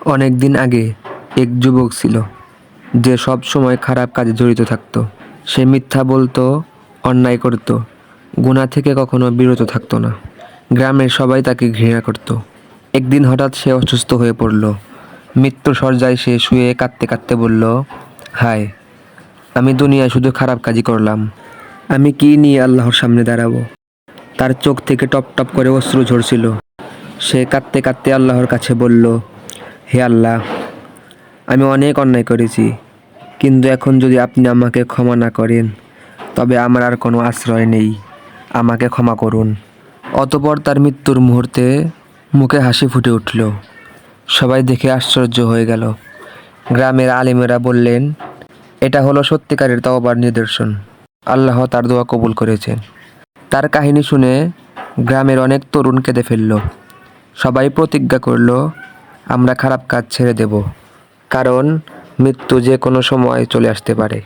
অনেক দিন আগে এক যুবক ছিল যে সব সময় খারাপ কাজে জড়িত থাকতো। সে মিথ্যা বলতো, অন্যায় করত, গুনাহ থেকে কখনো বিরত থাকতো না। গ্রামের সবাই তাকে ঘৃণা করত। একদিন হঠাৎ সে অসুস্থ হয়ে পড়ল। মৃত্যুর শয্যায় সে শুয়ে কাঁদতে কাঁদতে বলল, হায়, আমি দুনিয়ায় শুধু খারাপ কাজই করলাম। আমি কি নিয়ে আল্লাহর সামনে দাঁড়াবো? তার চোখ থেকে টপ টপ করে অশ্রু ঝরছিল। সে কাঁদতে কাঁদতে আল্লাহর কাছে বলল, হে আল্লাহ, আমি অনেক অন্যায় করেছি, কিন্তু এখন যদি আপনি আমাকে ক্ষমা না করেন তবে আমার আর কোনো আশ্রয় নেই, আমাকে ক্ষমা করুন। অতঃপর তার মৃত্যুর মুহূর্তে মুখে হাসি ফুটে উঠল। সবাই দেখে আশ্চর্য হয়ে গেল। গ্রামের আলেমেরা বললেন, এটা হলো সত্যিকারের তওবার নিদর্শন। আল্লাহ তার দোয়া কবুল করেছেন। তার কাহিনী শুনে গ্রামের অনেক তরুণ কেঁদে ফেলল। সবাই প্রতিজ্ঞা করল, আমরা খারাপ কাজ ছেড়ে দেব, কারণ মৃত্যু যে কোনো সময় চলে আসতে পারে।